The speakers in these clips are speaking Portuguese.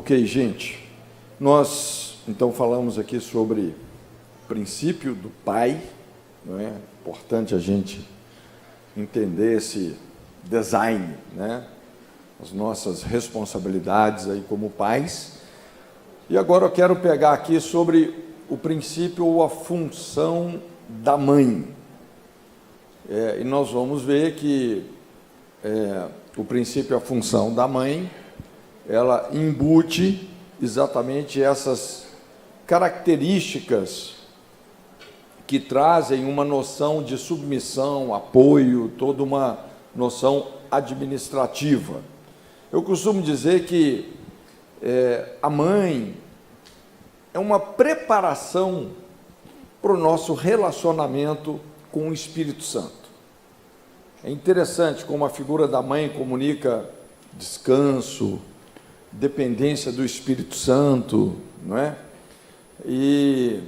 Ok, gente, nós então falamos aqui sobre o princípio do pai, não é? Importante a gente entender esse design, né? As nossas responsabilidades aí como pais. E agora eu quero pegar aqui sobre o princípio ou a função da mãe. E nós vamos ver que o princípio e a função da mãe, ela embute exatamente essas características que trazem uma noção de submissão, apoio, toda uma noção administrativa. Eu costumo dizer que a mãe é uma preparação para o nosso relacionamento com o Espírito Santo. É interessante como a figura da mãe comunica descanso, dependência do Espírito Santo, não é? E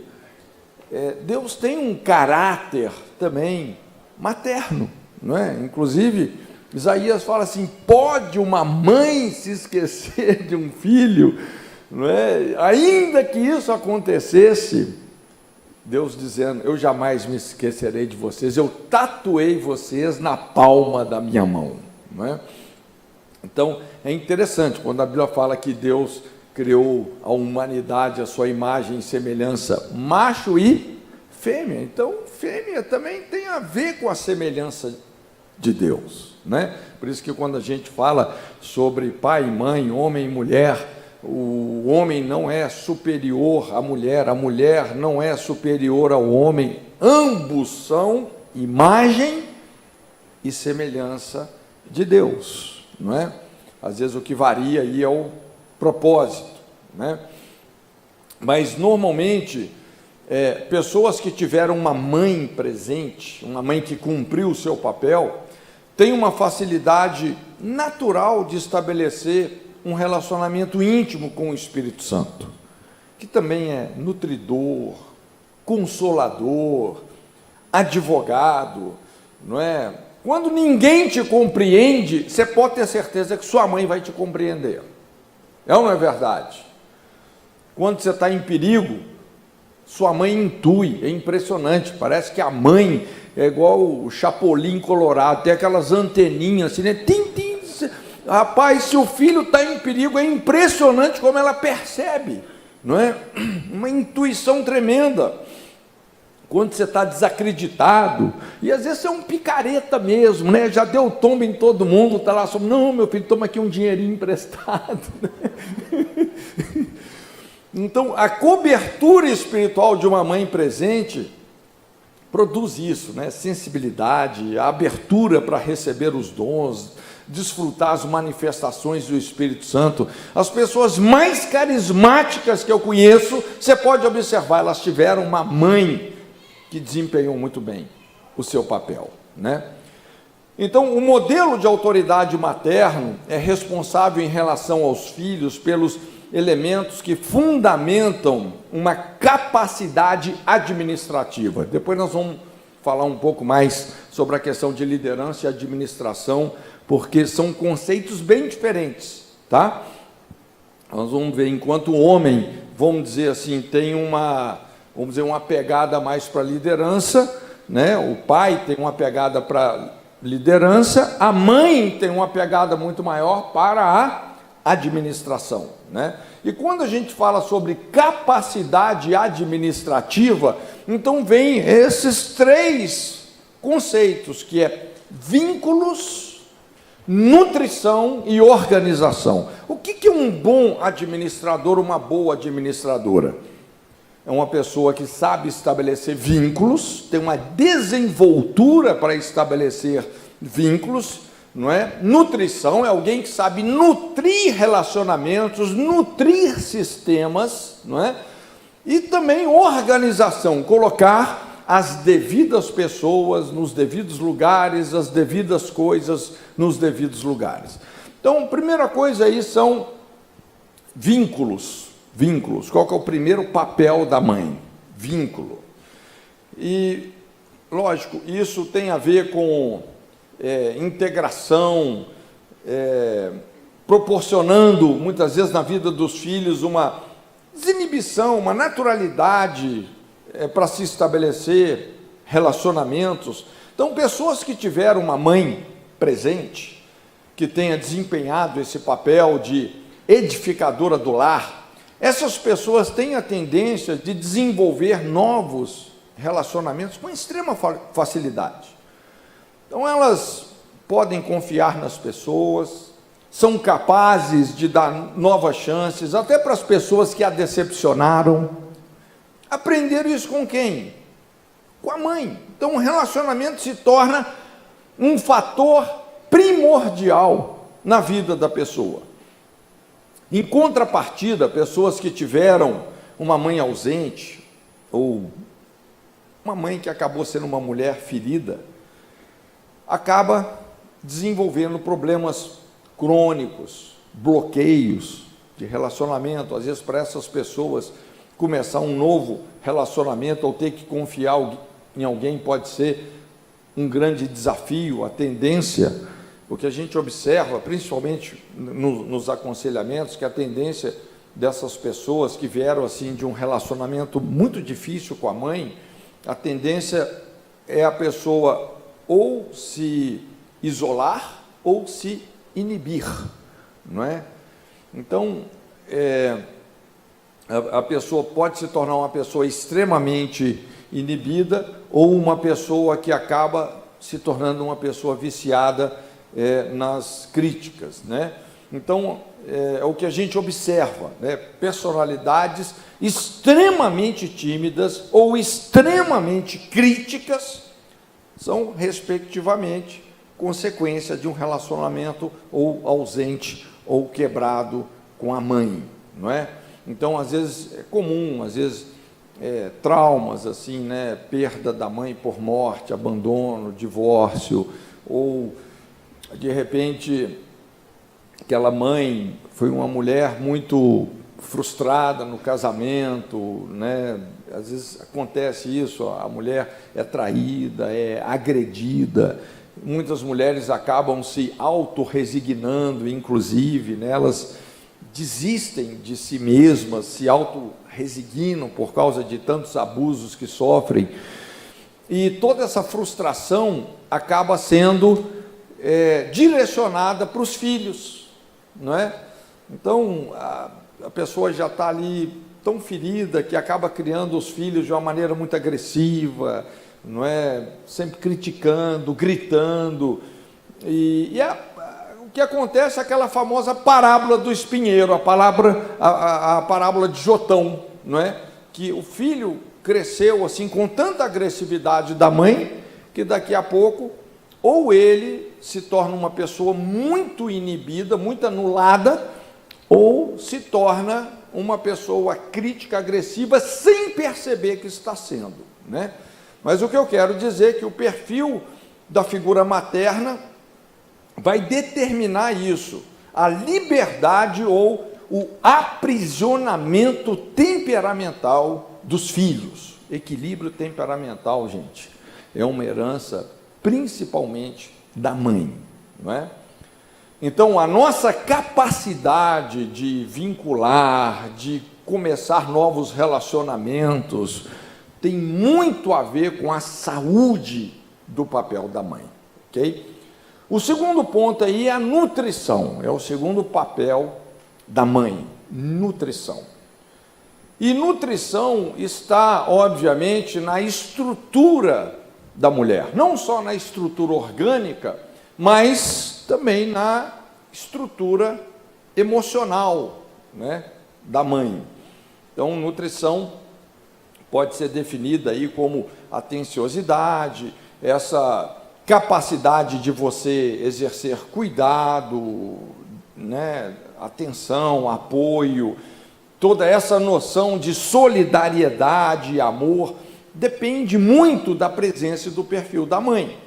Deus tem um caráter também materno, não é? Inclusive, Isaías fala assim: pode uma mãe se esquecer de um filho, não é? Ainda que isso acontecesse, Deus dizendo: eu jamais me esquecerei de vocês, eu tatuei vocês na palma da minha mão, não é? Então, é interessante, quando a Bíblia fala que Deus criou a humanidade à sua imagem e semelhança, macho e fêmea. Então, fêmea também tem a ver com a semelhança de Deus, né? Por isso que quando a gente fala sobre pai e mãe, homem e mulher, o homem não é superior à mulher, a mulher não é superior ao homem, ambos são imagem e semelhança de Deus, não é? Às vezes o que varia aí é o propósito, né? Mas normalmente pessoas que tiveram uma mãe presente, uma mãe que cumpriu o seu papel, têm uma facilidade natural de estabelecer um relacionamento íntimo com o Espírito Santo, que também é nutridor, consolador, advogado, não é? Quando ninguém te compreende, você pode ter certeza que sua mãe vai te compreender. É ou não é verdade? Quando você está em perigo, sua mãe intui, é impressionante, parece que a mãe é igual o Chapolin Colorado, tem aquelas anteninhas assim, né? Tim, tim. Rapaz, se o filho está em perigo, é impressionante como ela percebe, não é? Uma intuição tremenda. Quando você está desacreditado, e às vezes você é um picareta mesmo, né? Já deu tombo em todo mundo, está lá, não, meu filho, toma aqui um dinheirinho emprestado. Então, a cobertura espiritual de uma mãe presente produz isso, né? Sensibilidade, a abertura para receber os dons, desfrutar as manifestações do Espírito Santo. As pessoas mais carismáticas que eu conheço, você pode observar, elas tiveram uma mãe que desempenhou muito bem o seu papel, né? Então, o modelo de autoridade materno é responsável em relação aos filhos pelos elementos que fundamentam uma capacidade administrativa. Depois nós vamos falar um pouco mais sobre a questão de liderança e administração, porque são conceitos bem diferentes, tá? Nós vamos ver, enquanto o homem, vamos dizer assim, tem uma pegada mais para a liderança, né? O pai tem uma pegada para liderança, a mãe tem uma pegada muito maior para a administração, né? E quando a gente fala sobre capacidade administrativa, então vem esses três conceitos, que é vínculos, nutrição e organização. O que é um bom administrador, uma boa administradora? É uma pessoa que sabe estabelecer vínculos, tem uma desenvoltura para estabelecer vínculos, não é? Nutrição é alguém que sabe nutrir relacionamentos, nutrir sistemas, não é? E também organização, colocar as devidas pessoas nos devidos lugares, as devidas coisas nos devidos lugares. Então, a primeira coisa aí são vínculos. Vínculos. Qual que é o primeiro papel da mãe? Vínculo. E, lógico, isso tem a ver com integração, proporcionando, muitas vezes, na vida dos filhos, uma desinibição, uma naturalidade para se estabelecer relacionamentos. Então, pessoas que tiveram uma mãe presente, que tenha desempenhado esse papel de edificadora do lar, essas pessoas têm a tendência de desenvolver novos relacionamentos com extrema facilidade. Então, elas podem confiar nas pessoas, são capazes de dar novas chances, até para as pessoas que a decepcionaram. Aprenderam isso com quem? Com a mãe. Então, o relacionamento se torna um fator primordial na vida da pessoa. Em contrapartida, pessoas que tiveram uma mãe ausente, ou uma mãe que acabou sendo uma mulher ferida, acaba desenvolvendo problemas crônicos, bloqueios de relacionamento. Às vezes, para essas pessoas, começar um novo relacionamento ou ter que confiar em alguém pode ser um grande desafio. A tendência, o que a gente observa, principalmente nos aconselhamentos, que a tendência dessas pessoas que vieram assim de um relacionamento muito difícil com a mãe, a tendência é a pessoa ou se isolar ou se inibir, não é? Então, a pessoa pode se tornar uma pessoa extremamente inibida ou uma pessoa que acaba se tornando uma pessoa viciada nas críticas, né? Então, é o que a gente observa, né? Personalidades extremamente tímidas ou extremamente críticas são, respectivamente, consequência de um relacionamento ou ausente ou quebrado com a mãe, não é? Então, às vezes, é comum, às vezes, traumas, assim, né? Perda da mãe por morte, abandono, divórcio, ou, de repente, aquela mãe foi uma mulher muito frustrada no casamento, né? Às vezes acontece isso, a mulher é traída, é agredida. Muitas mulheres acabam se autorresignando, inclusive, né? Elas desistem de si mesmas, se autorresignam por causa de tantos abusos que sofrem. E toda essa frustração acaba sendo direcionada para os filhos, não é? Então, a pessoa já está ali tão ferida que acaba criando os filhos de uma maneira muito agressiva, não é? Sempre criticando, gritando, o que acontece é aquela famosa parábola do espinheiro, a parábola de Jotão, não é? Que o filho cresceu assim com tanta agressividade da mãe, que daqui a pouco, ou ele se torna uma pessoa muito inibida, muito anulada, ou se torna uma pessoa crítica, agressiva, sem perceber que está sendo, né? Mas o que eu quero dizer é que o perfil da figura materna vai determinar isso, a liberdade ou o aprisionamento temperamental dos filhos. Equilíbrio temperamental, gente, é uma herança principalmente da mãe, não é? Então, a nossa capacidade de vincular, de começar novos relacionamentos, tem muito a ver com a saúde do papel da mãe, ok? O segundo ponto aí é a nutrição, é o segundo papel da mãe, nutrição. E nutrição está, obviamente, na estrutura da mulher, não só na estrutura orgânica, mas também na estrutura emocional, né, da mãe. Então, nutrição pode ser definida aí como atenciosidade, essa capacidade de você exercer cuidado, né, atenção, apoio, toda essa noção de solidariedade e amor depende muito da presença e do perfil da mãe.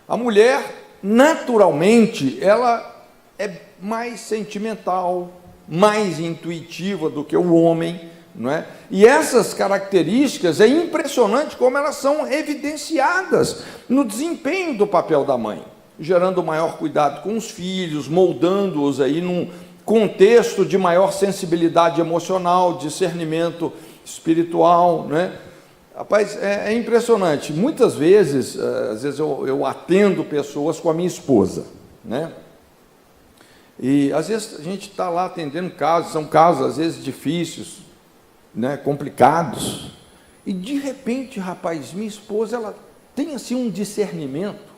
A mulher, naturalmente, ela é mais sentimental, mais intuitiva do que o homem, não é? E essas características, é impressionante como elas são evidenciadas no desempenho do papel da mãe. gerando maior cuidado com os filhos, moldando-os aí num contexto de maior sensibilidade emocional, discernimento espiritual, né? Rapaz, é impressionante. Muitas vezes, às vezes eu atendo pessoas com a minha esposa, né? E às vezes a gente está lá atendendo casos, são casos às vezes difíceis, né, complicados, e de repente, rapaz, minha esposa, ela tem assim um discernimento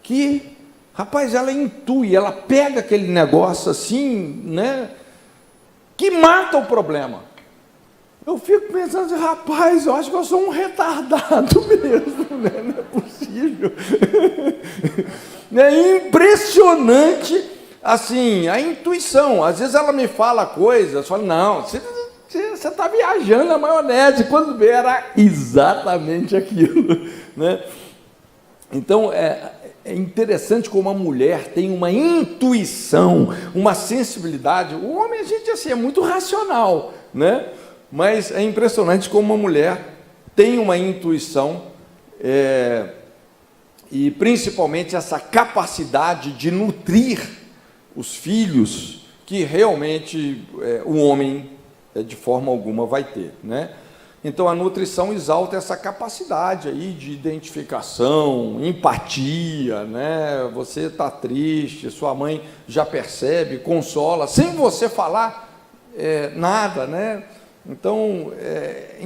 que, rapaz, ela intui, ela pega aquele negócio assim, né, que mata o problema. Eu fico pensando assim, rapaz, eu acho que eu sou um retardado mesmo, né? Não é possível. É impressionante, assim, a intuição. Às vezes ela me fala coisas, eu falo, não, você está viajando na maionese, quando vê era exatamente aquilo, né? Então, é interessante como a mulher tem uma intuição, uma sensibilidade. O homem, a gente assim, é muito racional, né? Mas é impressionante como uma mulher tem uma intuição e principalmente essa capacidade de nutrir os filhos que realmente o homem de forma alguma vai ter, né? Então a nutrição exalta essa capacidade aí de identificação, empatia, né? Você está triste, sua mãe já percebe, consola, sem você falar nada, né? Então, é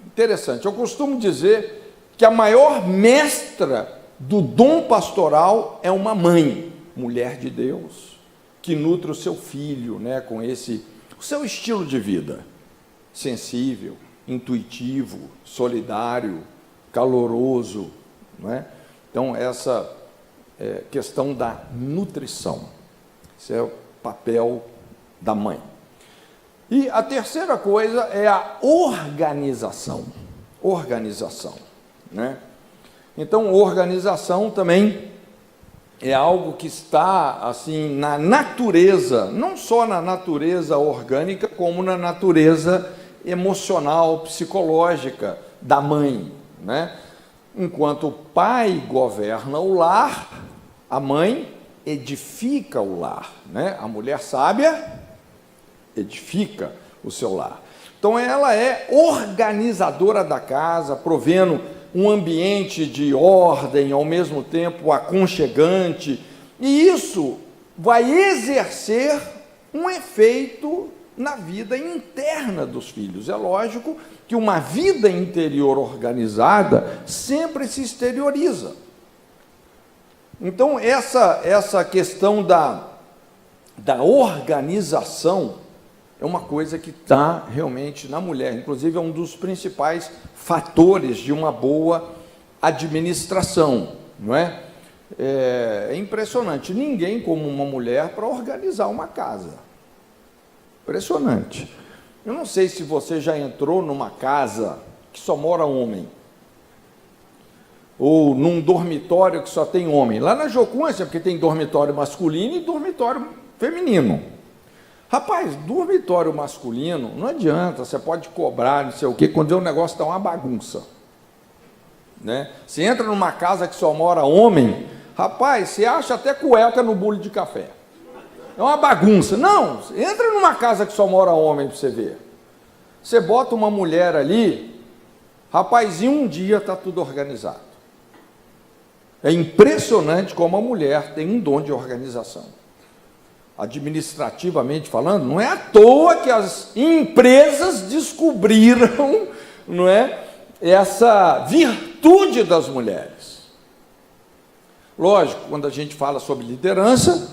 interessante. Eu costumo dizer que a maior mestra do dom pastoral é uma mãe, mulher de Deus, que nutre o seu filho, né, com o seu estilo de vida, sensível, intuitivo, solidário, caloroso, não é? Então, essa questão da nutrição, esse é o papel da mãe. E a terceira coisa é a organização. Organização, né? Então, organização também é algo que está assim na natureza, não só na natureza orgânica, como na natureza emocional, psicológica da mãe, né? Enquanto o pai governa o lar, a mãe edifica o lar, né? A mulher sábia edifica o seu lar. Então, ela é organizadora da casa, provendo um ambiente de ordem, ao mesmo tempo aconchegante, e isso vai exercer um efeito na vida interna dos filhos. É lógico que uma vida interior organizada sempre se exterioriza. Então, essa questão da organização é uma coisa que está realmente na mulher, inclusive é um dos principais fatores de uma boa administração, não é? É impressionante, ninguém como uma mulher para organizar uma casa. Impressionante. Eu não sei se você já entrou numa casa que só mora homem, ou num dormitório que só tem homem. Lá na Jocúncia, porque tem dormitório masculino e dormitório feminino. Rapaz, dormitório masculino, não adianta, você pode cobrar, não sei o quê, quando o negócio está uma bagunça, né? Você entra numa casa que só mora homem, rapaz, você acha até cueca no bule de café. É uma bagunça. Não, entra numa casa que só mora homem para você ver. Você bota uma mulher ali, rapaz, em um dia está tudo organizado. É impressionante como a mulher tem um dom de organização. Administrativamente falando, não é à toa que as empresas descobriram, não é, essa virtude das mulheres. Lógico, quando a gente fala sobre liderança,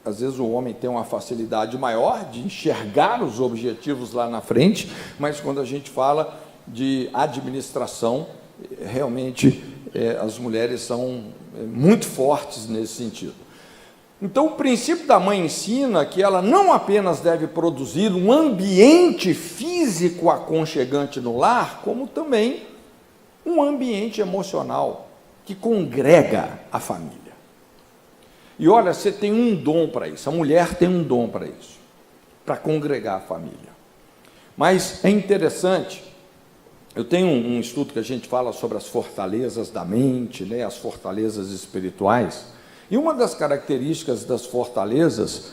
às vezes o homem tem uma facilidade maior de enxergar os objetivos lá na frente, mas quando a gente fala de administração, realmente as mulheres são muito fortes nesse sentido. Então, o princípio da mãe ensina que ela não apenas deve produzir um ambiente físico aconchegante no lar, como também um ambiente emocional que congrega a família. E olha, você tem um dom para isso, a mulher tem um dom para isso, para congregar a família. Mas é interessante Eu tenho um estudo que a gente fala sobre as fortalezas da mente, né, as fortalezas espirituais, e uma das características das fortalezas,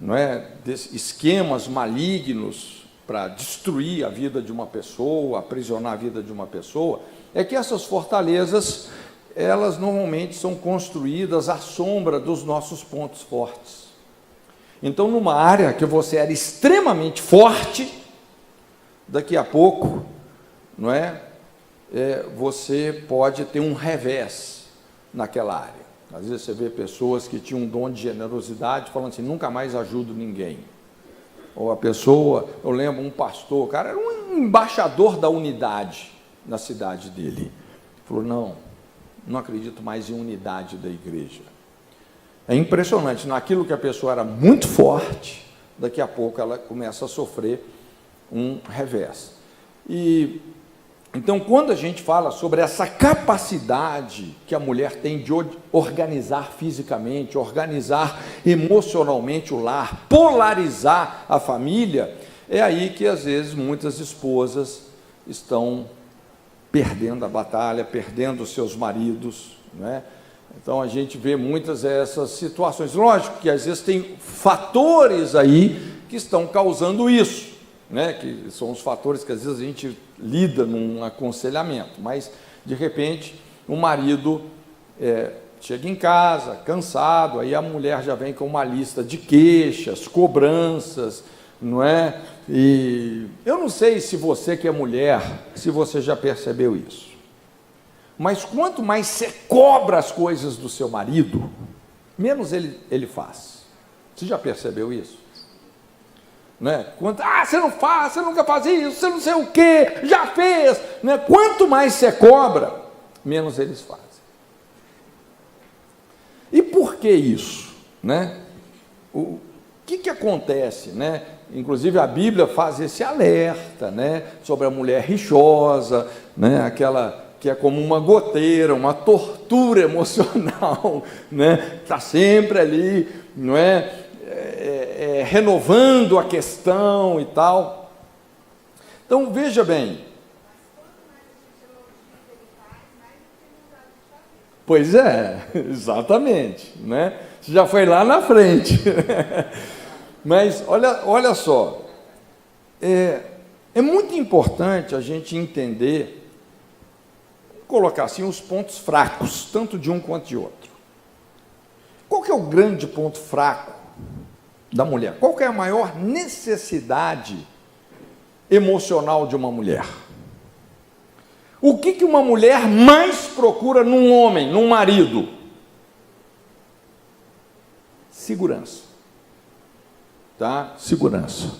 não é, esquemas malignos para destruir a vida de uma pessoa, aprisionar a vida de uma pessoa, é que essas fortalezas, elas normalmente são construídas à sombra dos nossos pontos fortes. Então, numa área que você era extremamente forte, daqui a pouco, não é? Você pode ter um revés naquela área. Às vezes você vê pessoas que tinham um dom de generosidade, falando assim, nunca mais ajudo ninguém. Ou a pessoa, eu lembro um pastor, o cara era um embaixador da unidade na cidade dele. Falou, não acredito mais em unidade da igreja. É impressionante, naquilo que a pessoa era muito forte, daqui a pouco ela começa a sofrer um revés. E então, quando a gente fala sobre essa capacidade que a mulher tem de organizar fisicamente, organizar emocionalmente o lar, polarizar a família, é aí que às vezes muitas esposas estão perdendo a batalha, perdendo os seus maridos, né? Então a gente vê muitas dessas situações. Lógico que às vezes tem fatores aí que estão causando isso, né, que são os fatores que às vezes a gente lida num aconselhamento, mas de repente o marido chega em casa cansado, aí a mulher já vem com uma lista de queixas, cobranças, não é? E eu não sei se você que é mulher, se você já percebeu isso, mas quanto mais você cobra as coisas do seu marido, menos ele faz. Você já percebeu isso? Né? Você não faz, você nunca faz isso, você não sei o que, já fez, né? Quanto mais você cobra, menos eles fazem. E por que isso, né? O que acontece, né? Inclusive a Bíblia faz esse alerta, né, sobre a mulher rixosa, né, aquela que é como uma goteira, uma tortura emocional, né? Está sempre ali, não é? Renovando a questão e tal. Então veja bem, pois é, exatamente, né? Você já foi lá na frente. Mas olha só, é muito importante a gente entender, vamos colocar assim, os pontos fracos, tanto de um quanto de outro. Qual que é o grande ponto fraco da mulher? Qual que é a maior necessidade emocional de uma mulher? O que uma mulher mais procura num homem, num marido? Segurança. Tá? Segurança.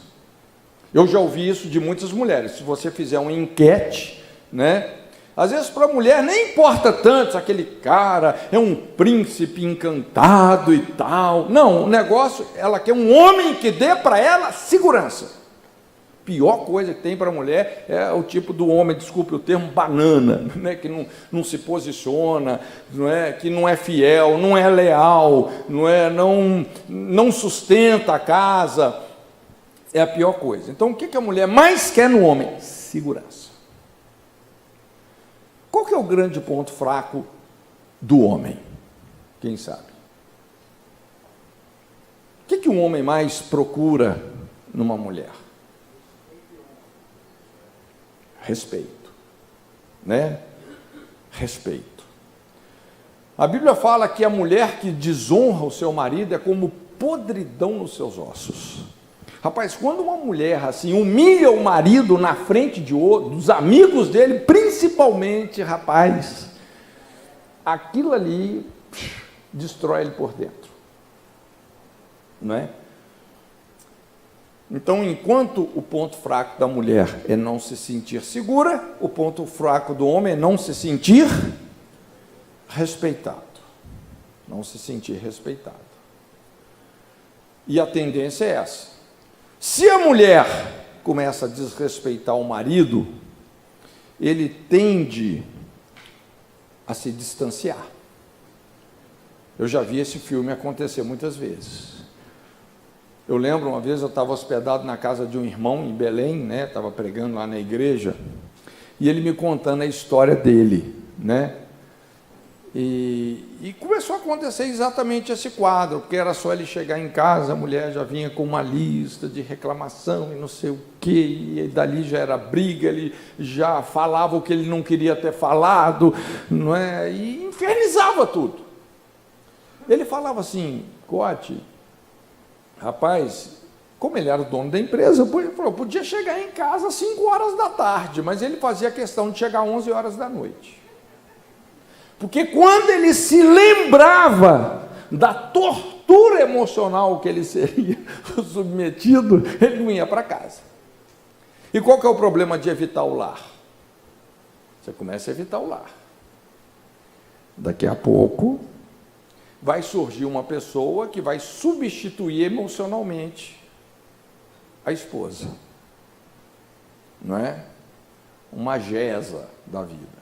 Eu já ouvi isso de muitas mulheres. Se você fizer uma enquete, né? Às vezes para a mulher nem importa tanto se aquele cara é um príncipe encantado e tal. Não, o negócio, ela quer um homem que dê para ela segurança. Pior coisa que tem para a mulher é o tipo do homem, desculpe o termo, banana, né? Que não se posiciona, não é? Que não é fiel, não é leal, não sustenta a casa. É a pior coisa. Então, o que a mulher mais quer no homem? Segurança. Qual que é o grande ponto fraco do homem? Quem sabe? O que um homem mais procura numa mulher? Respeito, né? Respeito. A Bíblia fala que a mulher que desonra o seu marido é como podridão nos seus ossos. Rapaz, quando uma mulher assim humilha o marido na frente dos amigos dele, principalmente, rapaz, aquilo ali destrói ele por dentro, não é? Então, enquanto o ponto fraco da mulher é não se sentir segura, o ponto fraco do homem é não se sentir respeitado. Não se sentir respeitado. E a tendência é essa. Se a mulher começa a desrespeitar o marido, ele tende a se distanciar. Eu já vi esse filme acontecer muitas vezes. Eu lembro uma vez, eu estava hospedado na casa de um irmão em Belém, né? Estava pregando lá na igreja, e ele me contando a história dele, né? E começou a acontecer exatamente esse quadro, porque era só ele chegar em casa, a mulher já vinha com uma lista de reclamação e não sei o quê, e dali já era briga, ele já falava o que ele não queria ter falado, não é? E infernizava tudo. Ele falava assim: Cote, rapaz, como ele era o dono da empresa, ele falou, podia chegar em casa às 5 horas da tarde, mas ele fazia questão de chegar às 11 horas da noite. Porque quando ele se lembrava da tortura emocional que ele seria submetido, ele não ia para casa. E qual que é o problema de evitar o lar? Você começa a evitar o lar. Daqui a pouco vai surgir uma pessoa que vai substituir emocionalmente a esposa. Não é? Uma Jeza da vida.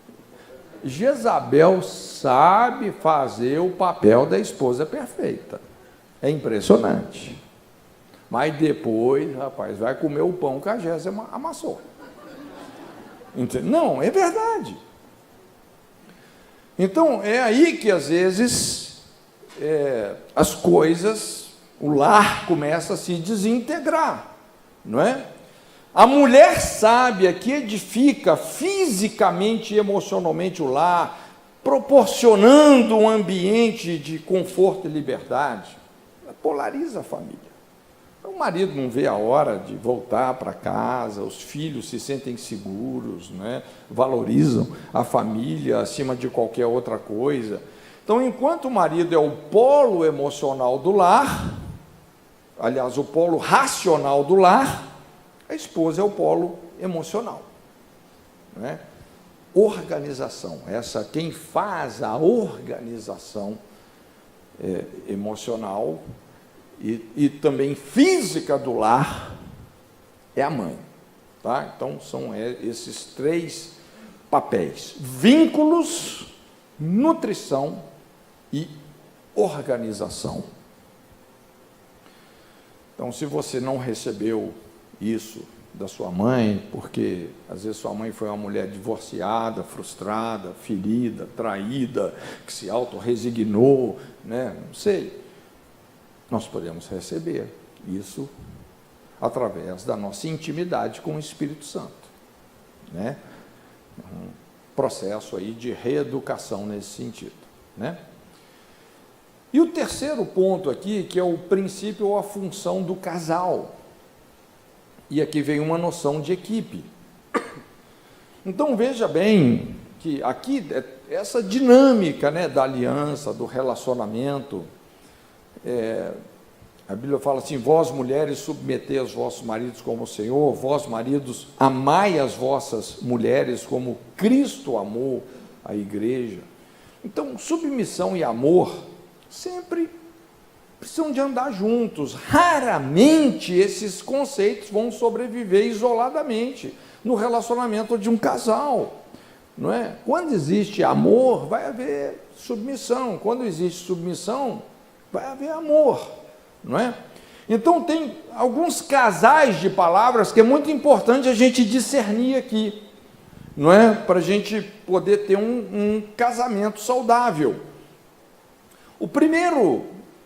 Jezabel sabe fazer o papel da esposa perfeita. É impressionante. Mas depois, rapaz, vai comer o pão que a Jeza amassou. Não, é verdade. Então, é aí que às vezes as coisas, o lar começa a se desintegrar, não é? A mulher sábia que edifica fisicamente e emocionalmente o lar, proporcionando um ambiente de conforto e liberdade, polariza a família. O marido não vê a hora de voltar para casa, os filhos se sentem seguros, né? Valorizam a família acima de qualquer outra coisa. Então, enquanto o marido é o polo emocional do lar, aliás, o polo racional do lar, a esposa é o polo emocional, né? Organização, quem faz a organização emocional e também física do lar é a mãe, tá? Então são esses 3 papéis: vínculos, nutrição e organização. Então, se você não recebeu isso da sua mãe, porque às vezes sua mãe foi uma mulher divorciada, frustrada, ferida, traída, que se autorresignou, né? Não sei. Nós podemos receber isso através da nossa intimidade com o Espírito Santo, né? Um processo aí de reeducação nesse sentido, né? E o terceiro ponto aqui, que é o princípio ou a função do casal. E aqui vem uma noção de equipe. Então, veja bem que aqui, essa dinâmica, né, da aliança, do relacionamento, a Bíblia fala assim: vós mulheres submetei os vossos maridos como o Senhor, vós maridos amai as vossas mulheres como Cristo amou a igreja. Então, submissão e amor sempre precisam de andar juntos. Raramente esses conceitos vão sobreviver isoladamente no relacionamento de um casal, não é? Quando existe amor, vai haver submissão. Quando existe submissão, vai haver amor, não é? Então, tem alguns casais de palavras que é muito importante a gente discernir aqui, não é? Para a gente poder ter um casamento saudável. O primeiro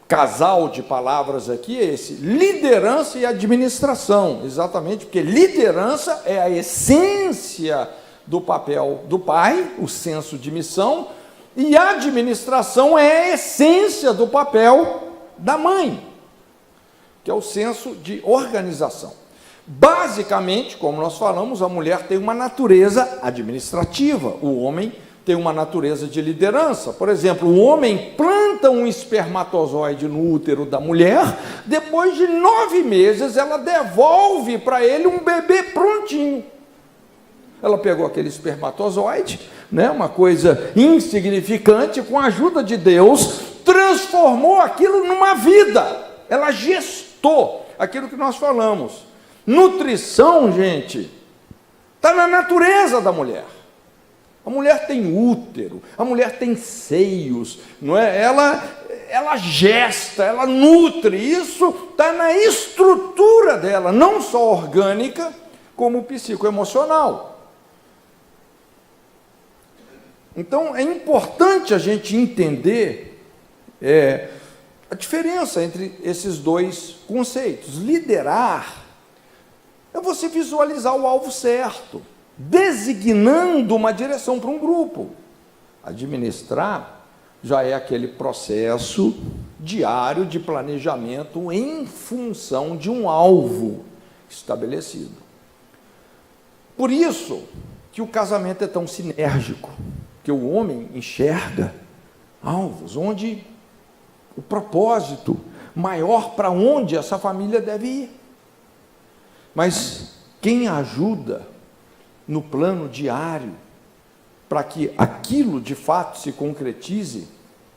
casal de palavras aqui é esse: liderança e administração, exatamente, porque liderança é a essência do papel do pai, o senso de missão, e a administração é a essência do papel da mãe, que é o senso de organização. Basicamente, como nós falamos, a mulher tem uma natureza administrativa, o homem tem uma natureza de liderança. Por exemplo, o homem planta um espermatozoide no útero da mulher, depois de 9 meses ela devolve para ele um bebê prontinho. Ela pegou aquele espermatozoide, né, uma coisa insignificante, com a ajuda de Deus, transformou aquilo numa vida. Ela gestou aquilo que nós falamos. Nutrição, gente, está na natureza da mulher. A mulher tem útero, a mulher tem seios, não é? Ela gesta, ela nutre, isso está na estrutura dela, não só orgânica, como psicoemocional. Então, é importante a gente entender a diferença entre esses dois conceitos. Liderar é você visualizar o alvo certo, designando uma direção para um grupo. Administrar já é aquele processo diário de planejamento em função de um alvo estabelecido. Por isso que o casamento é tão sinérgico, que o homem enxerga alvos, onde o propósito maior para onde essa família deve ir. Mas quem ajuda no plano diário para que aquilo de fato se concretize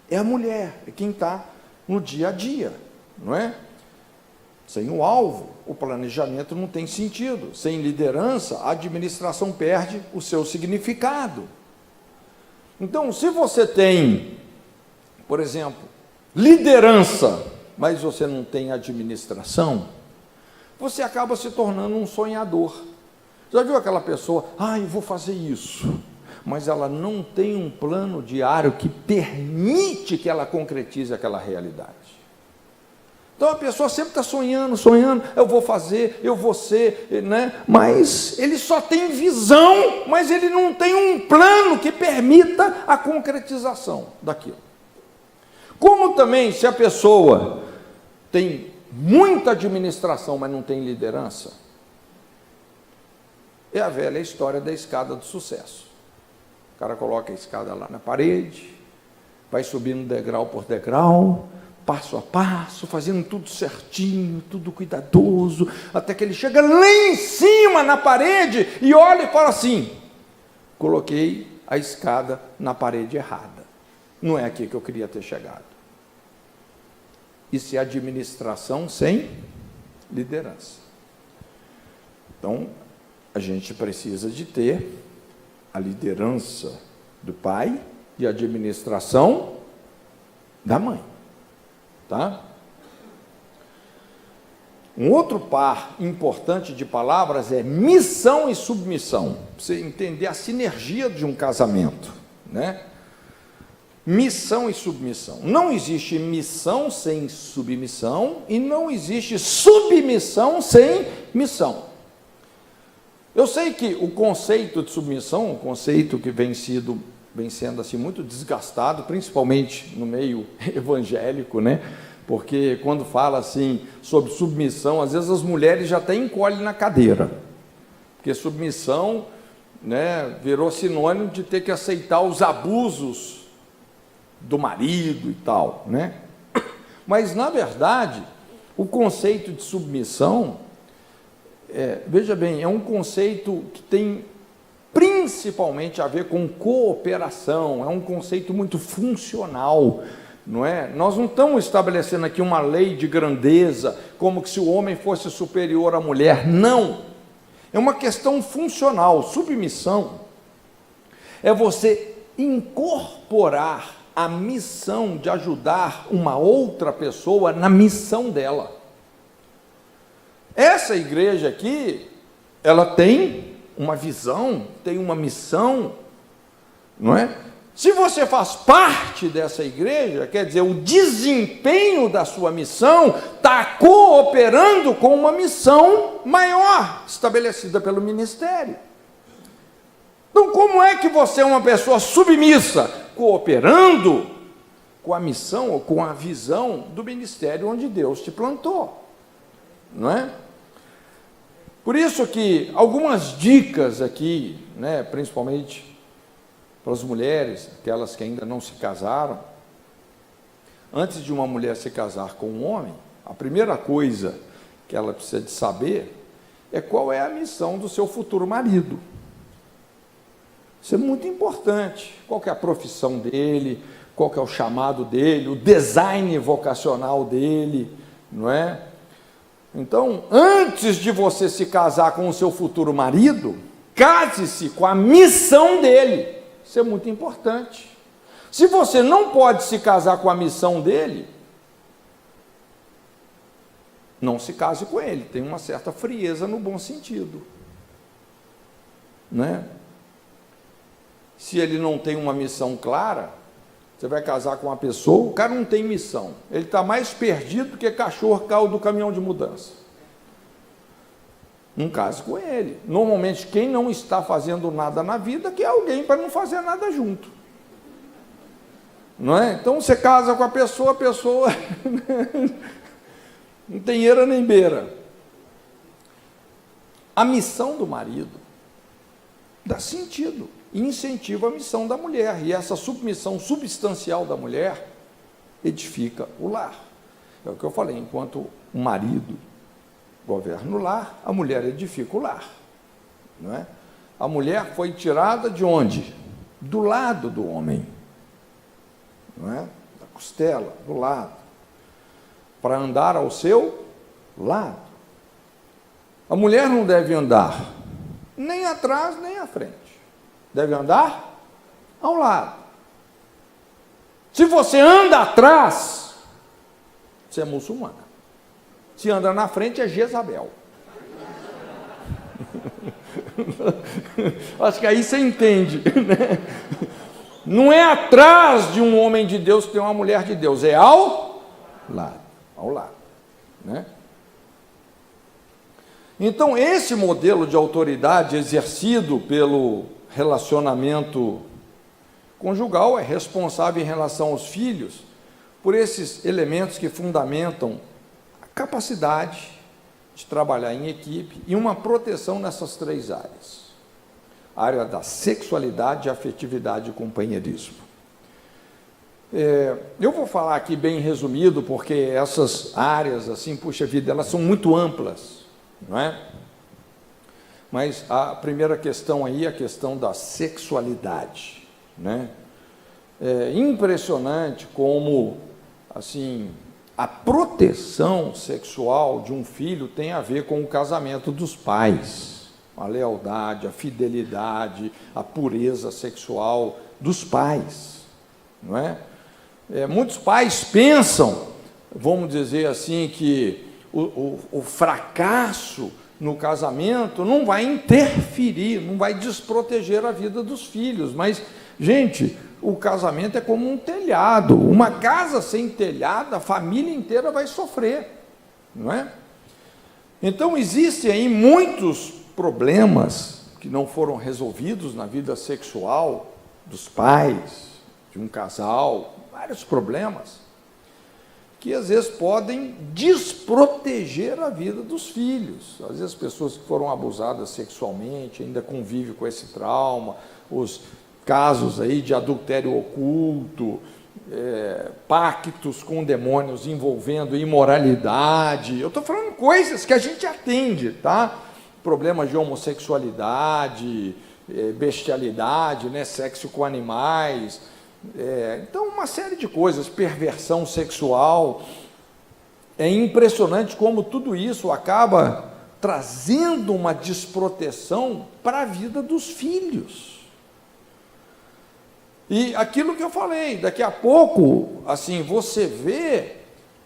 é a mulher, é quem está no dia a dia, não é? Sem o alvo, o planejamento não tem sentido. Sem liderança, a administração perde o seu significado. Então, se você tem, por exemplo, liderança, mas você não tem administração, você acaba se tornando um sonhador. Já viu aquela pessoa, eu vou fazer isso, mas ela não tem um plano diário que permite que ela concretize aquela realidade. Então a pessoa sempre está sonhando, eu vou fazer, eu vou ser, né? Mas ele só tem visão, mas ele não tem um plano que permita a concretização daquilo. Como também, se a pessoa tem muita administração, mas não tem liderança, é a velha história da escada do sucesso. O cara coloca a escada lá na parede, vai subindo degrau por degrau, passo a passo, fazendo tudo certinho, tudo cuidadoso, até que ele chega lá em cima na parede e olha e fala assim: coloquei a escada na parede errada, não é aqui que eu queria ter chegado. Isso é administração sem liderança. Então, a gente precisa de ter a liderança do pai e a administração da mãe. Tá? Um outro par importante de palavras é missão e submissão, para você entender a sinergia de um casamento, né? Missão e submissão. Não existe missão sem submissão e não existe submissão sem missão. Eu sei que o conceito de submissão, um conceito que vem sendo assim muito desgastado, principalmente no meio evangélico, né? Porque quando fala assim sobre submissão, às vezes as mulheres já até encolhem na cadeira, porque submissão, né, virou sinônimo de ter que aceitar os abusos do marido e tal, né? Mas na verdade, o conceito de submissão, veja bem, é um conceito que tem principalmente a ver com cooperação, é um conceito muito funcional, não é? Nós não estamos estabelecendo aqui uma lei de grandeza, como que se o homem fosse superior à mulher, não, é uma questão funcional. Submissão é você incorporar a missão de ajudar uma outra pessoa na missão dela. Essa igreja aqui, ela tem uma visão, tem uma missão, não é? Se você faz parte dessa igreja, quer dizer, o desempenho da sua missão está cooperando com uma missão maior, estabelecida pelo ministério. Então, como é que você é uma pessoa submissa? Cooperando com a missão ou com a visão do ministério onde Deus te plantou, não é? Por isso que algumas dicas aqui, né, principalmente para as mulheres, aquelas que ainda não se casaram, antes de uma mulher se casar com um homem, a primeira coisa que ela precisa de saber é qual é a missão do seu futuro marido. Isso é muito importante. Qual que é a profissão dele, qual que é o chamado dele, o design vocacional dele, não é? Então, antes de você se casar com o seu futuro marido, case-se com a missão dele. Isso é muito importante. Se você não pode se casar com a missão dele, não se case com ele. Tem uma certa frieza no bom sentido, né? se ele não tem uma missão clara. Você vai casar com uma pessoa, o cara não tem missão, ele está mais perdido do que cachorro caiu do caminhão de mudança. Não case com ele. Normalmente, quem não está fazendo nada na vida quer alguém para não fazer nada junto. Não é? Então, você casa com a pessoa não tem eira nem beira. A missão do marido dá sentido e incentiva a missão da mulher. E essa submissão substancial da mulher edifica o lar. É o que eu falei, enquanto o marido governa o lar, a mulher edifica o lar. Não é? A mulher foi tirada de onde? Do lado do homem. Não é? Da costela, do lado. Para andar ao seu lado. A mulher não deve andar nem atrás, nem à frente. Deve andar ao lado. Se você anda atrás, você é muçulmana. Se anda na frente, é Jezabel. Acho que aí você entende, né? Não é atrás de um homem de Deus que tem uma mulher de Deus, é ao lado, né? Então, esse modelo de autoridade exercido pelo relacionamento conjugal é responsável em relação aos filhos por esses elementos que fundamentam a capacidade de trabalhar em equipe e uma proteção nessas três áreas. A área da sexualidade, afetividade e companheirismo. Eu vou falar aqui bem resumido, porque essas áreas, assim, puxa vida, elas são muito amplas, não é? Mas a primeira questão aí é a questão da sexualidade, né? É impressionante como, assim, a proteção sexual de um filho tem a ver com o casamento dos pais, a lealdade, a fidelidade, a pureza sexual dos pais, não é? Muitos pais pensam, vamos dizer assim, que o fracasso no casamento não vai interferir, não vai desproteger a vida dos filhos, mas, gente, o casamento é como um telhado, uma casa sem telhado, a família inteira vai sofrer, não é? Então, existem aí muitos problemas que não foram resolvidos na vida sexual dos pais, de um casal, vários problemas, que às vezes podem desproteger a vida dos filhos. Às vezes pessoas que foram abusadas sexualmente ainda convivem com esse trauma, os casos aí de adultério oculto, pactos com demônios envolvendo imoralidade. Eu estou falando coisas que a gente atende, tá? Problemas de homossexualidade, bestialidade, né? Sexo com animais. Então, uma série de coisas, perversão sexual. É impressionante como tudo isso acaba trazendo uma desproteção para a vida dos filhos. E aquilo que eu falei, daqui a pouco, assim, você vê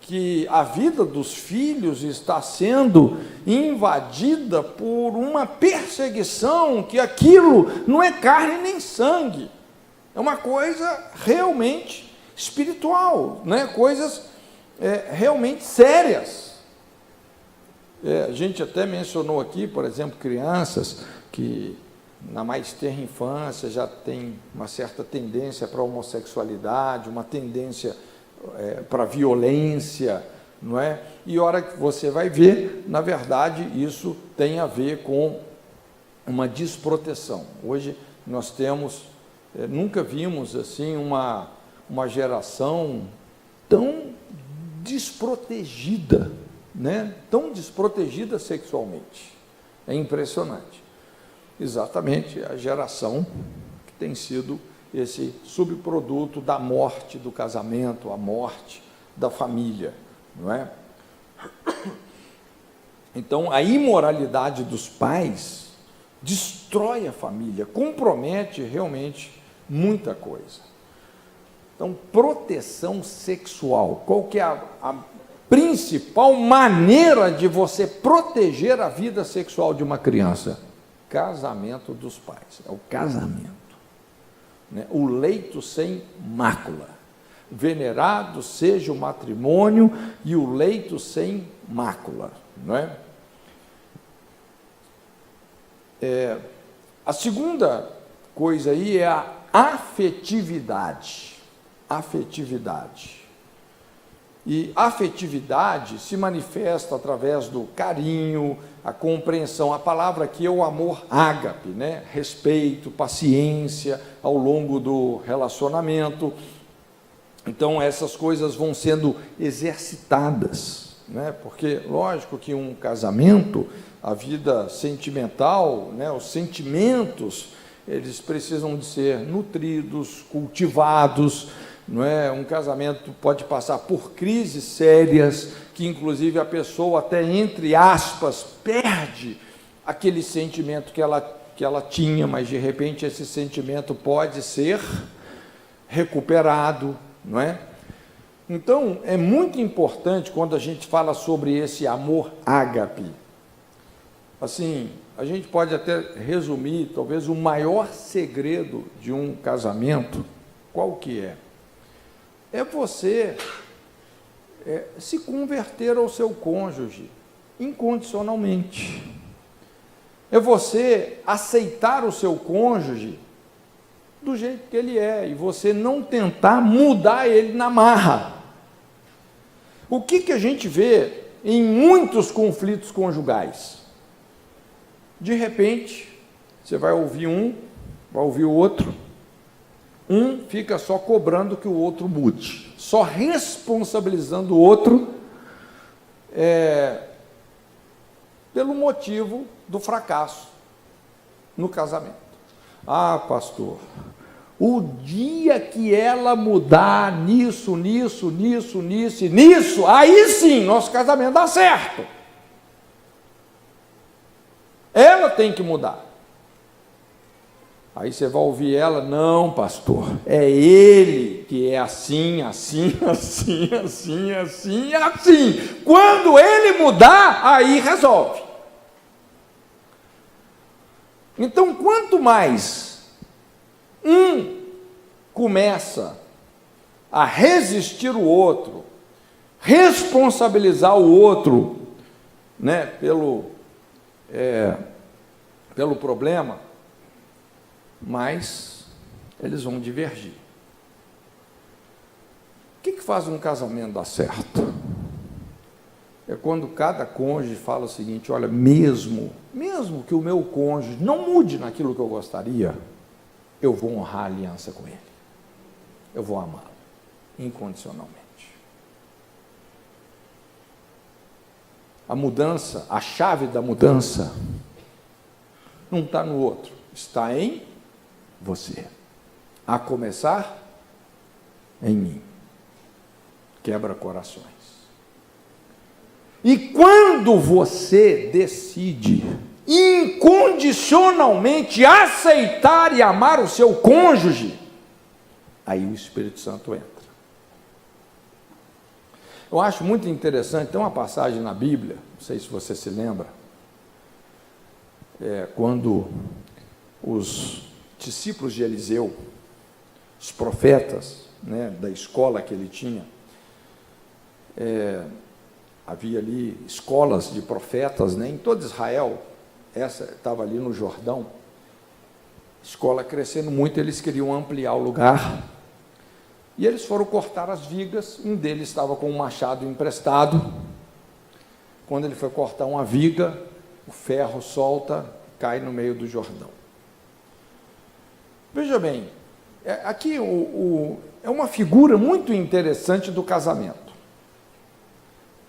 que a vida dos filhos está sendo invadida por uma perseguição, que aquilo não é carne nem sangue, é uma coisa realmente espiritual, né? Coisas realmente sérias. A gente até mencionou aqui, por exemplo, crianças que na mais tenra infância já tem uma certa tendência para a homossexualidade, uma tendência para a violência, não é? E a hora que você vai ver, na verdade, isso tem a ver com uma desproteção. Hoje nós temos, nunca vimos assim uma geração tão desprotegida, né? Tão desprotegida sexualmente. É impressionante. Exatamente a geração que tem sido esse subproduto da morte do casamento, a morte da família, não é? Então, a imoralidade dos pais destrói a família, compromete realmente muita coisa. Então, proteção sexual, qual que é a principal maneira de você proteger a vida sexual de uma criança? Casamento dos pais, é o casamento. né? O leito sem mácula. Venerado seja o matrimônio e o leito sem mácula, não é? A segunda coisa aí é a afetividade. Afetividade. E afetividade se manifesta através do carinho, a compreensão. A palavra aqui é o amor ágape, né? Respeito, paciência ao longo do relacionamento. Então, essas coisas vão sendo exercitadas, né? Porque, lógico que um casamento, a vida sentimental, né? Os sentimentos, eles precisam de ser nutridos, cultivados, não é? Um casamento pode passar por crises sérias, que inclusive a pessoa até, entre aspas, perde aquele sentimento que ela tinha, mas de repente esse sentimento pode ser recuperado, não é? Então, é muito importante quando a gente fala sobre esse amor ágape. Assim, a gente pode até resumir, talvez, o maior segredo de um casamento, qual que é? É você se converter ao seu cônjuge incondicionalmente. É você aceitar o seu cônjuge do jeito que ele é, e você não tentar mudar ele na marra. O que a gente vê em muitos conflitos conjugais? De repente, você vai ouvir um, vai ouvir o outro, um fica só cobrando que o outro mude, só responsabilizando o outro pelo motivo do fracasso no casamento. Ah, pastor, o dia que ela mudar nisso, aí sim, nosso casamento dá certo. Ela tem que mudar. Aí você vai ouvir ela, não, pastor, é ele que é assim. Quando ele mudar, aí resolve. Então, quanto mais um começa a resistir o outro, responsabilizar o outro, né, pelo problema, mais eles vão divergir. O que faz um casamento dar certo? É quando cada cônjuge fala o seguinte: olha, mesmo que o meu cônjuge não mude naquilo que eu gostaria, eu vou honrar a aliança com ele, eu vou amá-lo incondicionalmente. A mudança, a chave da mudança não está no outro, está em você, a começar em mim. Quebra corações. E quando você decide incondicionalmente aceitar e amar o seu cônjuge, aí o Espírito Santo entra. Eu acho muito interessante, tem uma passagem na Bíblia, não sei se você se lembra, quando os discípulos de Eliseu, os profetas, né, da escola que ele tinha, havia ali escolas de profetas, né, em todo Israel. Essa estava ali no Jordão, escola crescendo muito, eles queriam ampliar o lugar, e eles foram cortar as vigas. Um deles estava com um machado emprestado. Quando ele foi cortar uma viga, o ferro solta, cai no meio do Jordão. Veja bem, aqui é uma figura muito interessante do casamento.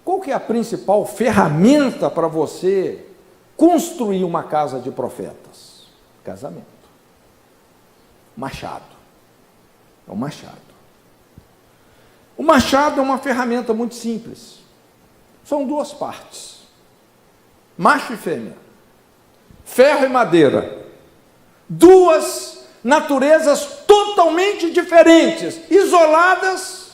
Qual que é a principal ferramenta para você construir uma casa de profetas? Casamento. Machado. É o machado. O machado é uma ferramenta muito simples. São duas partes, macho e fêmea, ferro e madeira, duas naturezas totalmente diferentes, isoladas.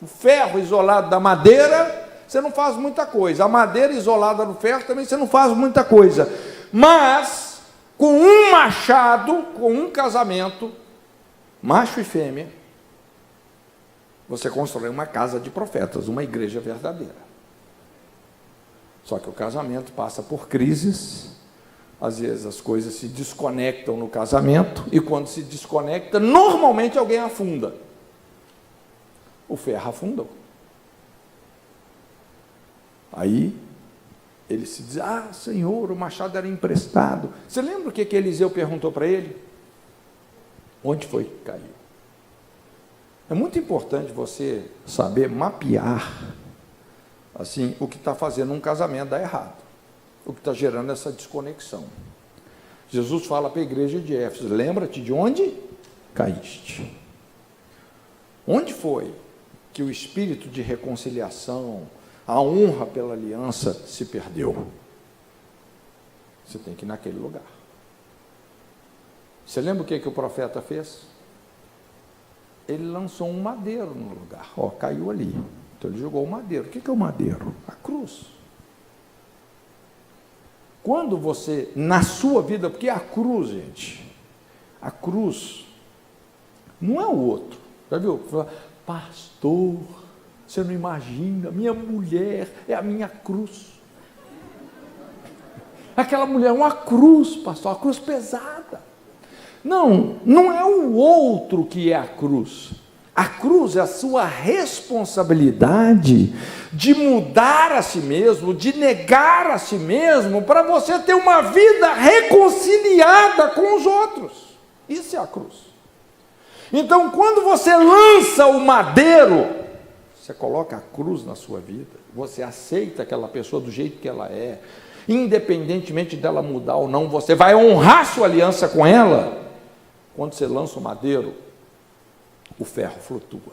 O ferro isolado da madeira, você não faz muita coisa. A madeira isolada do ferro também você não faz muita coisa. Mas com um machado, com um casamento, macho e fêmea, você constrói uma casa de profetas, uma igreja verdadeira. Só que o casamento passa por crises, às vezes as coisas se desconectam no casamento, e quando se desconecta, normalmente alguém afunda. O ferro afundou. Aí ele se diz: ah, Senhor, o machado era emprestado. Você lembra o que Eliseu perguntou para ele? Onde foi que caiu? É muito importante você saber mapear assim, o que está fazendo um casamento dar errado, o que está gerando essa desconexão. Jesus fala para a igreja de Éfeso: lembra-te de onde caíste. Onde foi que o espírito de reconciliação, a honra pela aliança se perdeu? Você tem que ir naquele lugar. Você lembra o que o profeta fez? Ele lançou um madeiro no lugar. Ó, caiu ali. Então ele jogou o madeiro. O que é o madeiro? A cruz. Quando você, na sua vida, porque a cruz, gente, a cruz não é o outro. Já viu? Pastor, você não imagina, minha mulher é a minha cruz. Aquela mulher é uma cruz, pastor, uma cruz pesada. Não, não é o outro que é a cruz. A cruz é a sua responsabilidade de mudar a si mesmo, de negar a si mesmo, para você ter uma vida reconciliada com os outros. Isso é a cruz. Então, quando você lança o madeiro, você coloca a cruz na sua vida, você aceita aquela pessoa do jeito que ela é, independentemente dela mudar ou não, você vai honrar sua aliança com ela. Quando você lança o madeiro, o ferro flutua.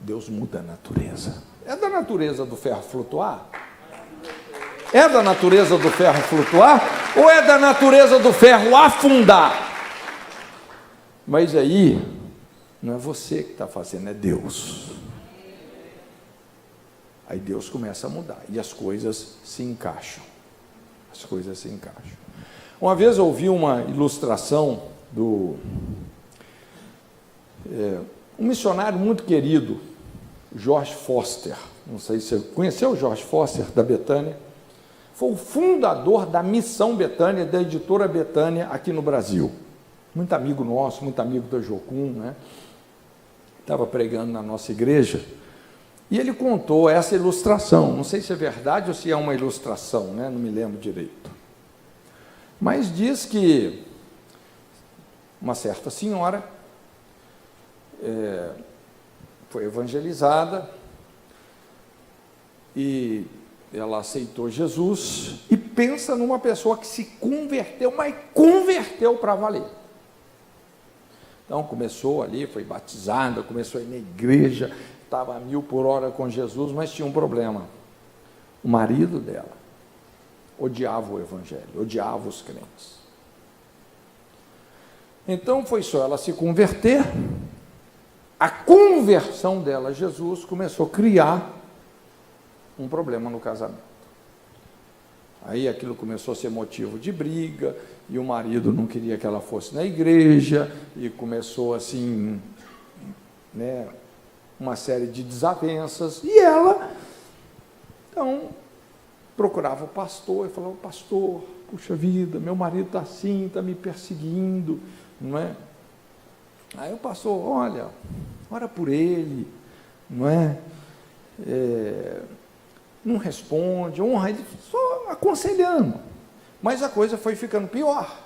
Deus muda a natureza. É da natureza do ferro flutuar? É da natureza do ferro flutuar? Ou é da natureza do ferro afundar? Mas aí, não é você que está fazendo, é Deus. Aí Deus começa a mudar, e as coisas se encaixam. As coisas se encaixam. Uma vez eu ouvi uma ilustração do um missionário muito querido, George Foster. Não sei se você conheceu o George Foster, da Betânia. Foi o fundador da Missão Betânia, da editora Betânia, aqui no Brasil. Muito amigo nosso, muito amigo da Jocum, né? Estava pregando na nossa igreja, e ele contou essa ilustração. Não sei se é verdade ou se é uma ilustração, né? Não me lembro direito. Mas diz que uma certa senhora foi evangelizada e ela aceitou Jesus, e pensa numa pessoa que se converteu, mas converteu para valer. Então começou ali, foi batizada, começou a ir na igreja, estava a 1000 por hora com Jesus, mas tinha um problema. O marido dela odiava o evangelho, odiava os crentes. Então foi só ela se converter, a conversão dela a Jesus começou a criar um problema no casamento. Aí aquilo começou a ser motivo de briga, e o marido não queria que ela fosse na igreja, e começou assim, né, uma série de desavenças, e ela, então, procurava o pastor, e falava: pastor, puxa vida, meu marido está assim, está me perseguindo, não é? Aí o pastor: olha, ora por ele, não é? Não responde, honra ele, só aconselhando. Mas a coisa foi ficando pior.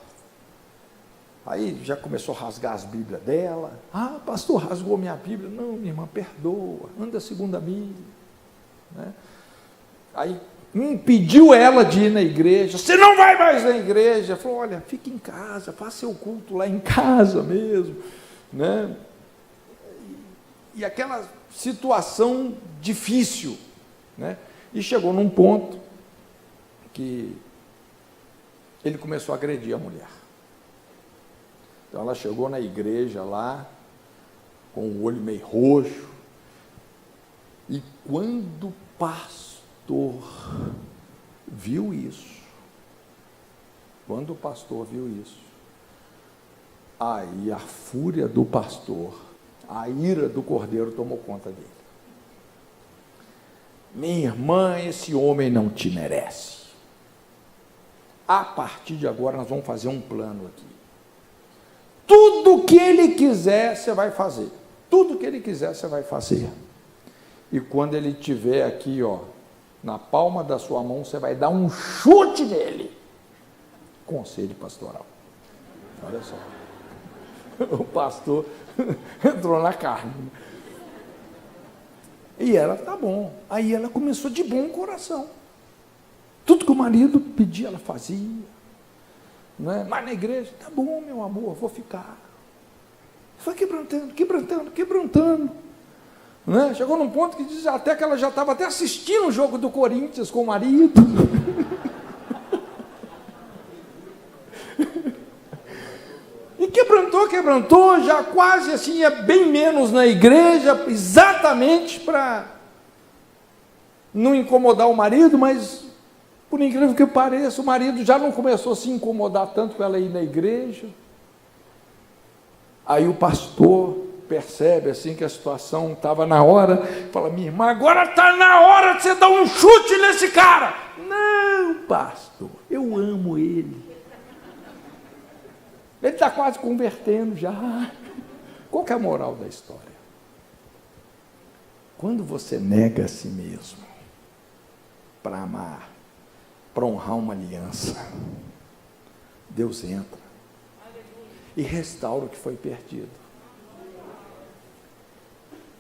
Aí já começou a rasgar as Bíblias dela. Ah, pastor, rasgou minha Bíblia. Não, minha irmã, perdoa, anda segundo a Bíblia, né? Aí impediu ela de ir na igreja. Você não vai mais na igreja. Falou: olha, fique em casa, faça seu culto lá em casa mesmo, né? E aquela situação difícil, né? E chegou num ponto que ele começou a agredir a mulher. Então ela chegou na igreja lá, com o olho meio roxo, e quando o pastor viu isso, Aí a fúria do pastor, a ira do cordeiro tomou conta dele. Minha irmã, esse homem não te merece. A partir de agora nós vamos fazer um plano aqui. Tudo que ele quiser, você vai fazer. Tudo que ele quiser, você vai fazer. E quando ele estiver aqui, ó, na palma da sua mão, você vai dar um chute nele. Conselho pastoral. Olha só. O pastor entrou na carne. E ela, tá bom. Aí ela começou de bom coração. Tudo que o marido pedia, ela fazia. Não é? Mas na igreja, tá bom, meu amor, vou ficar. Foi quebrantando. Não é? Chegou num ponto que diz até que ela já estava até assistindo o jogo do Corinthians com o marido. E quebrantou, já quase assim, é bem menos na igreja, exatamente para não incomodar o marido, mas, por incrível que pareça, o marido já não começou a se incomodar tanto com ela ir na igreja. Aí o pastor percebe assim que a situação estava na hora, fala, minha irmã, agora está na hora de você dar um chute nesse cara. Não, pastor, eu amo ele. Ele está quase convertendo já. Qual que é a moral da história? Quando você nega a si mesmo para amar, para honrar uma aliança, Deus entra e restaura o que foi perdido.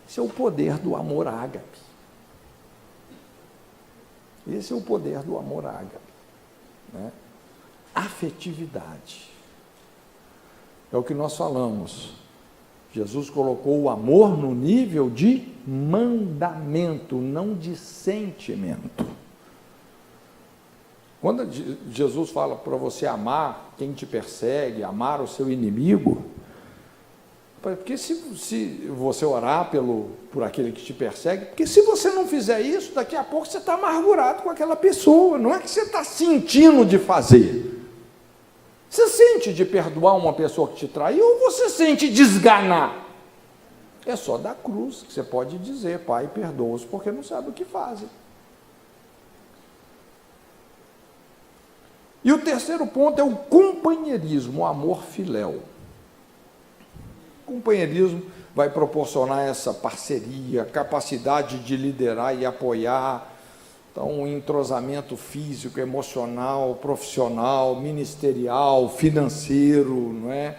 Esse é o poder do amor ágape. Esse é o poder do amor ágape, né? Afetividade. É o que nós falamos. Jesus colocou o amor no nível de mandamento, não de sentimento. Quando Jesus fala para você amar quem te persegue, amar o seu inimigo, porque se você orar por aquele que te persegue, porque se você não fizer isso, daqui a pouco você está amargurado com aquela pessoa, não é que você está sentindo de fazer. Você sente de perdoar uma pessoa que te traiu ou você sente de esganar? É só da cruz que você pode dizer, Pai, perdoa-os porque não sabem o que fazem. E o terceiro ponto é o companheirismo, o amor filéu. O companheirismo vai proporcionar essa parceria, capacidade de liderar e apoiar, então um entrosamento físico, emocional, profissional, ministerial, financeiro, não é?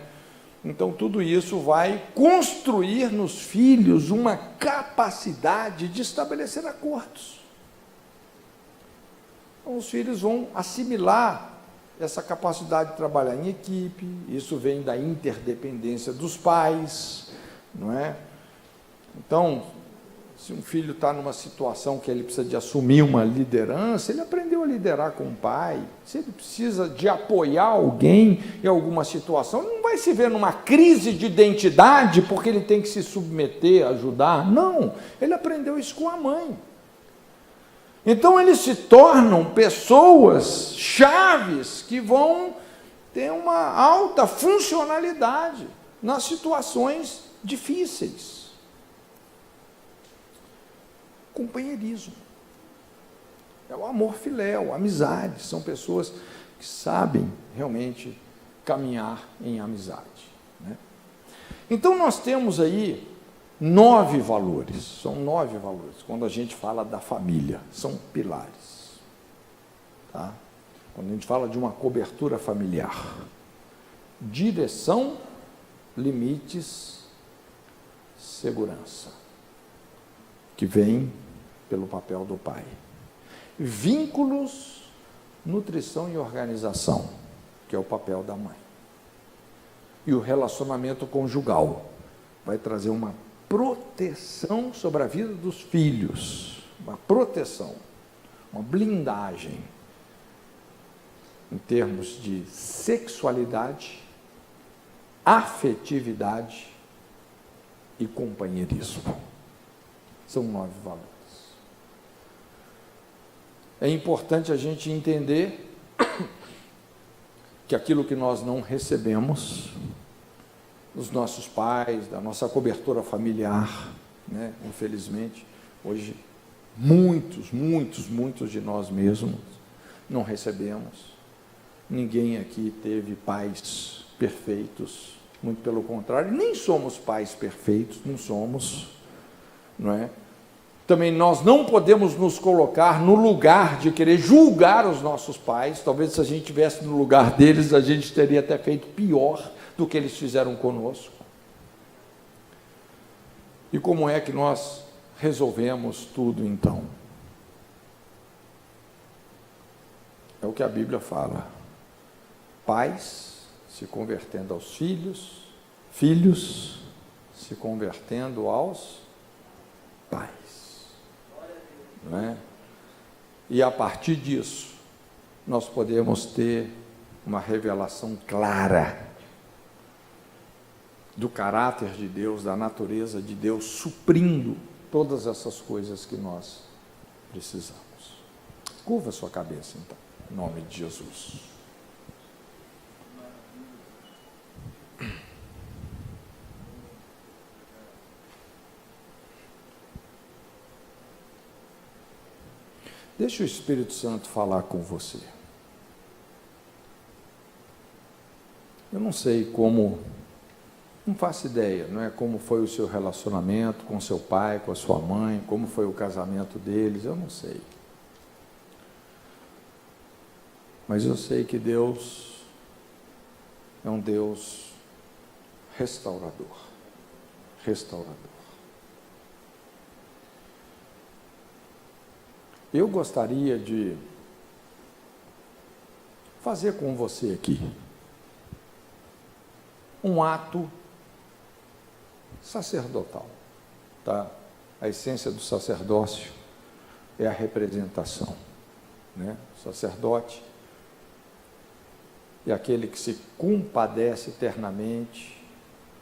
Então tudo isso vai construir nos filhos uma capacidade de estabelecer acordos. Então os filhos vão assimilar essa capacidade de trabalhar em equipe, isso vem da interdependência dos pais, não é? Então, se um filho está numa situação que ele precisa de assumir uma liderança, ele aprendeu a liderar com o pai. Se ele precisa de apoiar alguém em alguma situação, ele não vai se ver numa crise de identidade porque ele tem que se submeter, ajudar. Não, ele aprendeu isso com a mãe. Então eles se tornam pessoas chaves que vão ter uma alta funcionalidade nas situações difíceis. Companheirismo. É o amor filéu, amizade. São pessoas que sabem realmente caminhar em amizade, né? Então nós temos aí 9 valores, são 9 valores, quando a gente fala da família, são pilares, tá? Quando a gente fala de uma cobertura familiar, direção, limites, segurança, que vem pelo papel do pai, vínculos, nutrição e organização, que é o papel da mãe, e o relacionamento conjugal, vai trazer uma proteção sobre a vida dos filhos, uma proteção, uma blindagem em termos de sexualidade, afetividade e companheirismo. São 9 valores. É importante a gente entender que aquilo que nós não recebemos, dos nossos pais, da nossa cobertura familiar, né? Infelizmente, hoje, muitos de nós mesmos não recebemos. Ninguém aqui teve pais perfeitos, muito pelo contrário, nem somos pais perfeitos, não somos, não é? Também nós não podemos nos colocar no lugar de querer julgar os nossos pais. Talvez se a gente estivesse no lugar deles, a gente teria até feito pior do que eles fizeram conosco. E como é que nós resolvemos tudo então? É o que a Bíblia fala. Pais se convertendo aos filhos, filhos se convertendo aos pais. Não é? E a partir disso, nós podemos ter uma revelação clara do caráter de Deus, da natureza de Deus, suprindo todas essas coisas que nós precisamos. Curva a sua cabeça, então, em nome de Jesus. Deixa o Espírito Santo falar com você. Eu não sei como, não faço ideia, não é como foi o seu relacionamento com seu pai, com a sua mãe, como foi o casamento deles, eu não sei. Mas eu sei que Deus é um Deus restaurador, restaurador. Eu gostaria de fazer com você aqui um ato sacerdotal, tá? A essência do sacerdócio é a representação, né? O sacerdote é aquele que se compadece eternamente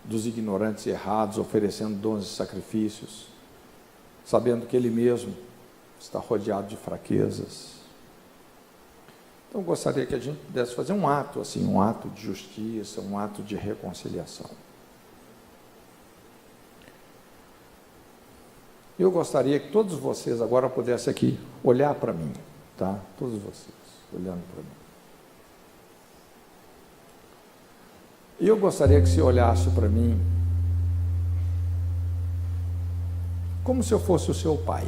dos ignorantes e errados, oferecendo dons e sacrifícios, sabendo que ele mesmo está rodeado de fraquezas. Então, eu gostaria que a gente pudesse fazer um ato, assim, um ato de justiça, um ato de reconciliação. Eu gostaria que todos vocês agora pudessem aqui olhar para mim, tá? Todos vocês, olhando para mim. E eu gostaria que você olhasse para mim como se eu fosse o seu pai.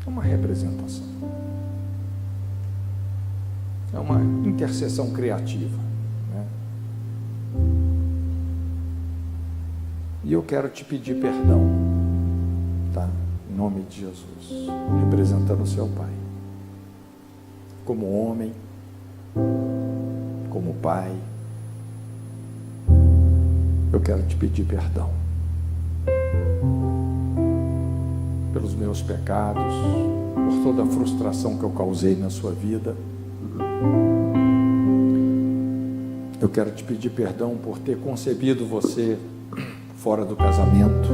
É uma representação. É uma intercessão criativa, né? E eu quero te pedir perdão, tá? Em nome de Jesus, representando o seu pai. Como homem, como pai, eu quero te pedir perdão pelos meus pecados, por toda a frustração que eu causei na sua vida. Eu quero te pedir perdão por ter concebido você fora do casamento,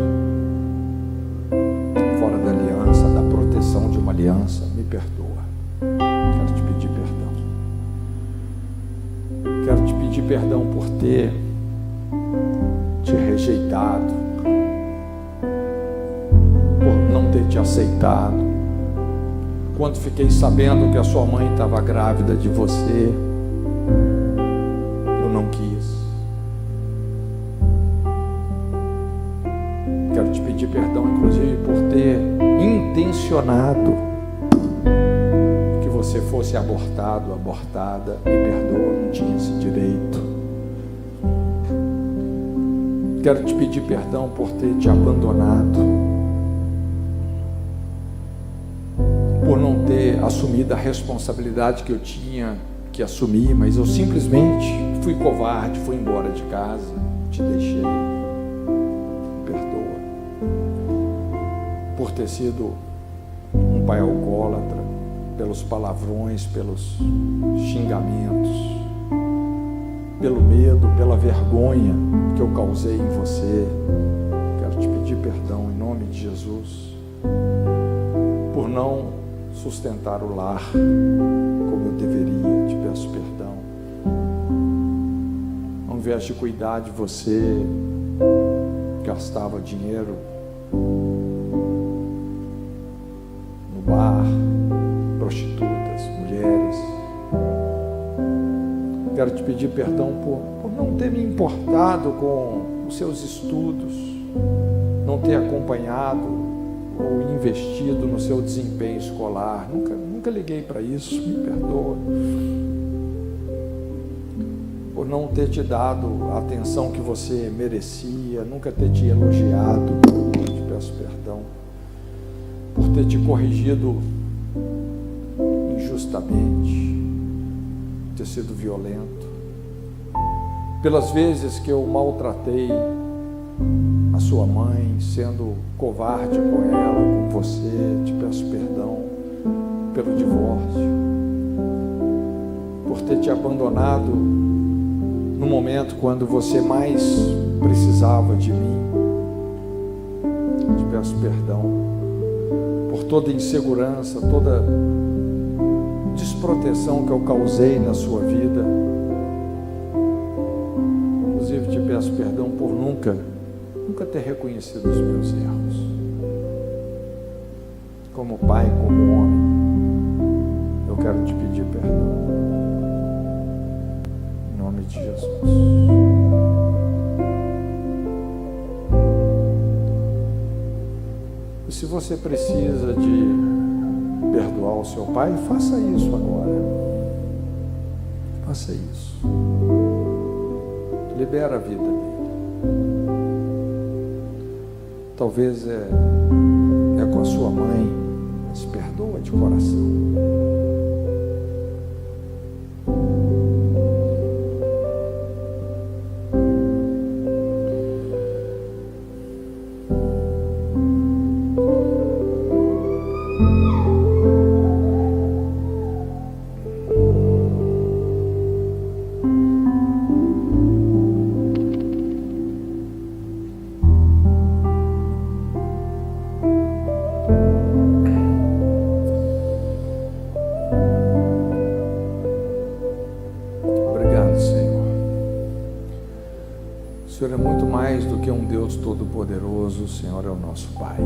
fora da aliança, da proteção de uma aliança. Me perdoa. Quero te pedir perdão. Quero te pedir perdão por ter te rejeitado, ter te aceitado. Quando fiquei sabendo que a sua mãe estava grávida de você, eu não quis. Quero te pedir perdão, inclusive, por ter intencionado que você fosse abortado, abortada. Me perdoa, não tinha esse direito. Quero te pedir perdão por ter te abandonado, por não ter assumido a responsabilidade que eu tinha que assumir, mas eu simplesmente fui covarde, fui embora de casa, te deixei. Me perdoa por ter sido um pai alcoólatra, pelos palavrões, pelos xingamentos, pelo medo, pela vergonha que eu causei em você. Quero te pedir perdão em nome de Jesus por não sustentar o lar como eu deveria. Te peço perdão. Ao invés de cuidar de você, gastava dinheiro no bar, prostitutas, mulheres. Quero te pedir perdão por não ter me importado com os seus estudos, não ter acompanhado ou investido no seu desempenho escolar. Nunca liguei para isso, me perdoa. Por não ter te dado a atenção que você merecia, nunca ter te elogiado, te peço perdão. Por ter te corrigido injustamente, ter sido violento, pelas vezes que eu maltratei a sua mãe, sendo covarde com ela, com você, te peço perdão. Pelo divórcio, por ter te abandonado no momento quando você mais precisava de mim, te peço perdão. Por toda insegurança, toda desproteção que eu causei na sua vida. Inclusive te peço perdão por nunca ter reconhecido os meus erros. Como pai, como homem, eu quero te pedir perdão. Em nome de Jesus. E se você precisa de perdoar o seu pai, faça isso agora. Faça isso. Libera a vida dele. Talvez é com a sua mãe, mas perdoa de coração. O Senhor é muito mais do que um Deus todo-poderoso. O Senhor é o nosso Pai.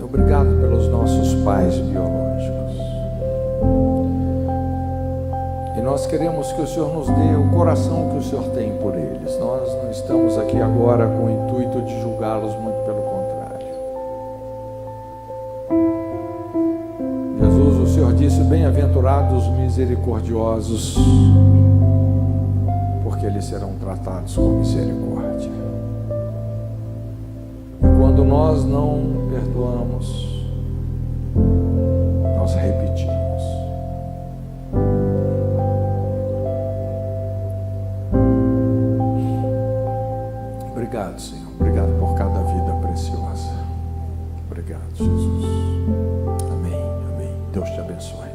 Obrigado pelos nossos pais biológicos. E nós queremos que o Senhor nos dê o coração que o Senhor tem por eles. Nós não estamos aqui agora com o intuito de julgá-los, muito pelo contrário. O Senhor disse: bem-aventurados os misericordiosos, porque eles serão tratados com misericórdia. E quando nós não perdoamos, nós repetimos. Obrigado, Senhor. Obrigado por cada vida preciosa. Obrigado, Jesus. Deus te abençoe.